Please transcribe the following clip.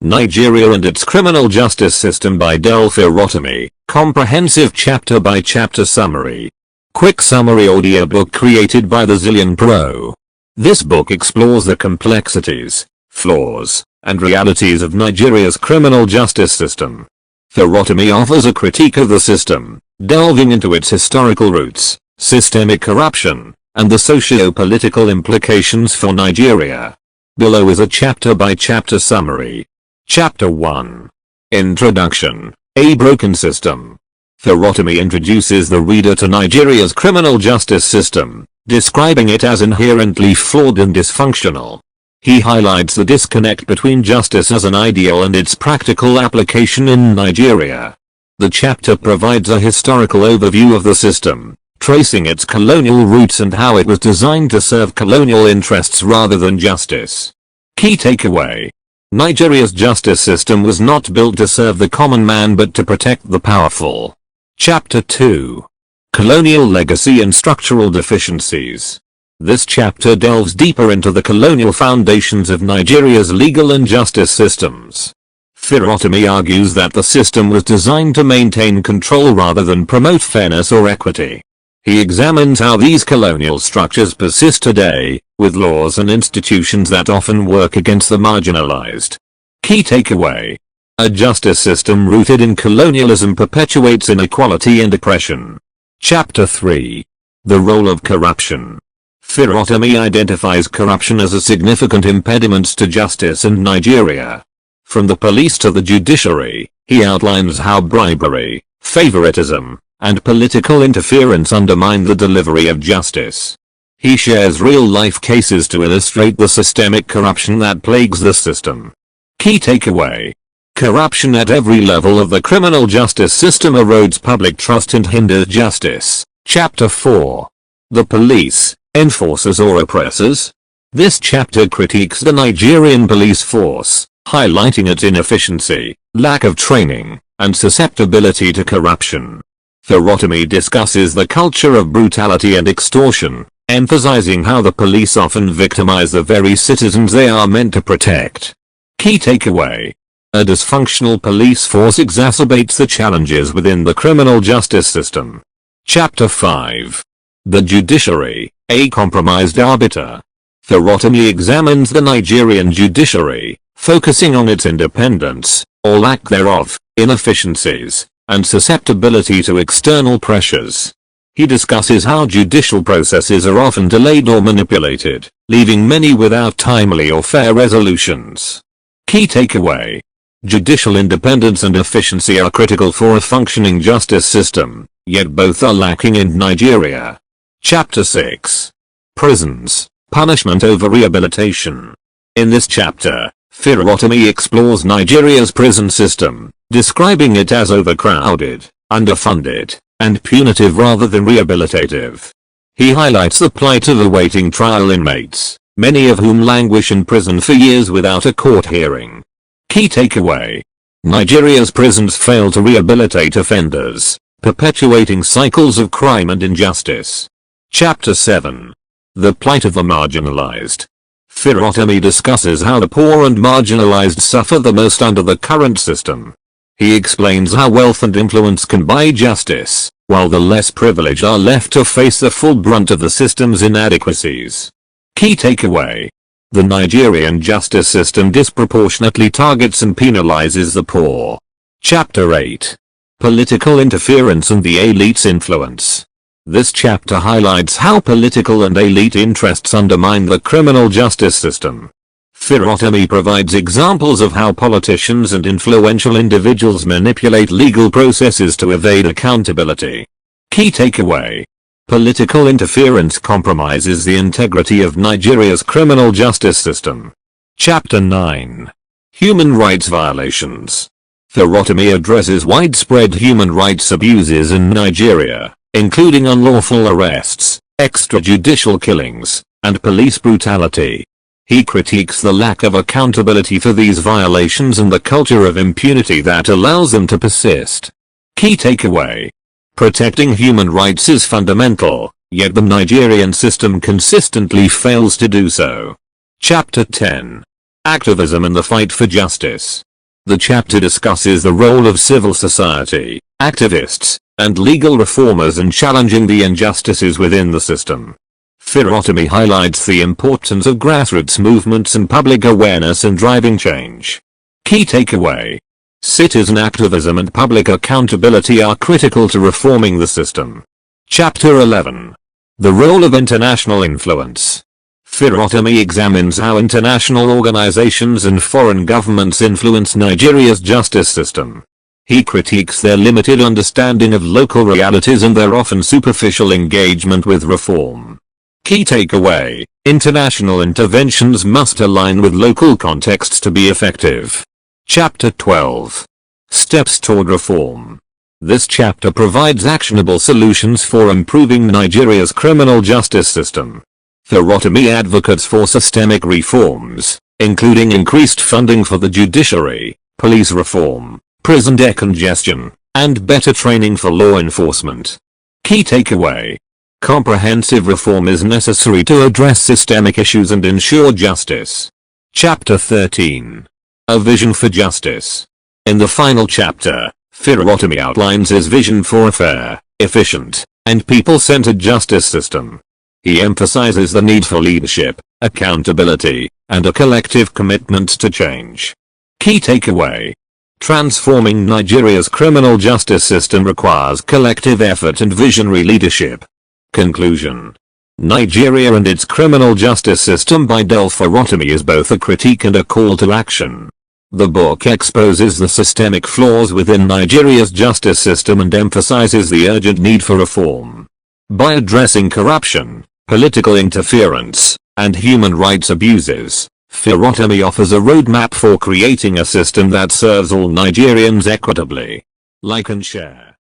Nigeria and its Criminal Justice System by Dele Farotimi, comprehensive chapter-by-chapter summary. Quick summary audiobook created by the Zillion Pro. This book explores the complexities, flaws, and realities of Nigeria's criminal justice system. Farotimi offers a critique of the system, delving into its historical roots, systemic corruption, and the socio-political implications for Nigeria. Below is a chapter-by-chapter summary. Chapter 1. Introduction. A broken system. Farotimi introduces the reader to Nigeria's criminal justice system, describing it as inherently flawed and dysfunctional. He highlights the disconnect between justice as an ideal and its practical application in Nigeria. The chapter provides a historical overview of the system, tracing its colonial roots and how it was designed to serve colonial interests rather than justice. Key takeaway. Nigeria's justice system was not built to serve the common man but to protect the powerful. Chapter 2. Colonial Legacy and Structural Deficiencies. This chapter delves deeper into the colonial foundations of Nigeria's legal and justice systems. Farotimi argues that the system was designed to maintain control rather than promote fairness or equity. He examines how these colonial structures persist today, with laws and institutions that often work against the marginalized. Key takeaway. A justice system rooted in colonialism perpetuates inequality and oppression. Chapter 3. The Role of Corruption. Farotimi identifies corruption as a significant impediment to justice in Nigeria. From the police to the judiciary, he outlines how bribery, favoritism, and political interference undermine the delivery of justice. He shares real-life cases to illustrate the systemic corruption that plagues the system. Key takeaway. Corruption at every level of the criminal justice system erodes public trust and hinders justice. Chapter 4. The Police, Enforcers or Oppressors? This chapter critiques the Nigerian police force, highlighting its inefficiency, lack of training, and susceptibility to corruption. Farotimi discusses the culture of brutality and extortion, emphasizing how the police often victimize the very citizens they are meant to protect. Key takeaway. A dysfunctional police force exacerbates the challenges within the criminal justice system. Chapter 5. The Judiciary, a Compromised Arbiter. Farotimi examines the Nigerian judiciary, focusing on its independence, or lack thereof, inefficiencies, and susceptibility to external pressures. He discusses how judicial processes are often delayed or manipulated, leaving many without timely or fair resolutions. Key takeaway. Judicial independence and efficiency are critical for a functioning justice system, yet both are lacking in Nigeria. Chapter 6. Prisons, Punishment over Rehabilitation. In this chapter, Farotimi explores Nigeria's prison system, describing it as overcrowded, underfunded, and punitive rather than rehabilitative. He highlights the plight of awaiting trial inmates, many of whom languish in prison for years without a court hearing. Key takeaway. Nigeria's prisons fail to rehabilitate offenders, perpetuating cycles of crime and injustice. Chapter 7. The Plight of the Marginalized. Farotimi discusses how the poor and marginalized suffer the most under the current system. He explains how wealth and influence can buy justice, while the less privileged are left to face the full brunt of the system's inadequacies. Key takeaway. The Nigerian justice system disproportionately targets and penalizes the poor. Chapter 8. Political Interference and the Elite's Influence. This chapter highlights how political and elite interests undermine the criminal justice system. Farotimi provides examples of how politicians and influential individuals manipulate legal processes to evade accountability. Key takeaway. Political interference compromises the integrity of Nigeria's criminal justice system. Chapter 9. Human Rights Violations. Farotimi addresses widespread human rights abuses in Nigeria, including unlawful arrests, extrajudicial killings, and police brutality. He critiques the lack of accountability for these violations and the culture of impunity that allows them to persist. Key takeaway. Protecting human rights is fundamental, yet the Nigerian system consistently fails to do so. Chapter 10. Activism and the Fight for Justice. The chapter discusses the role of civil society, activists, and legal reformers in challenging the injustices within the system. Farotimi highlights the importance of grassroots movements and public awareness in driving change. Key takeaway: citizen activism and public accountability are critical to reforming the system. Chapter 11. The role of international influence. Farotimi examines how international organizations and foreign governments influence Nigeria's justice system. He critiques their limited understanding of local realities and their often superficial engagement with reform. Key takeaway: international interventions must align with local contexts to be effective. Chapter 12. Steps toward reform. This chapter provides actionable solutions for improving Nigeria's criminal justice system. Farotimi advocates for systemic reforms, including increased funding for the judiciary, police reform, prison decongestion, and better training for law enforcement. Key takeaway: comprehensive reform is necessary to address systemic issues and ensure justice. Chapter 13. A vision for justice. In the final chapter, Farotimi outlines his vision for a fair, efficient, and people-centered justice system. He emphasizes the need for leadership, accountability, and a collective commitment to change. Key takeaway: transforming Nigeria's criminal justice system requires collective effort and visionary leadership. Conclusion. Nigeria and its criminal justice system by Dele Farotimi is both a critique and a call to action. The book exposes the systemic flaws within Nigeria's justice system and emphasizes the urgent need for reform. By addressing corruption, political interference, and human rights abuses, Farotimi offers a roadmap for creating a system that serves all Nigerians equitably. Like and share.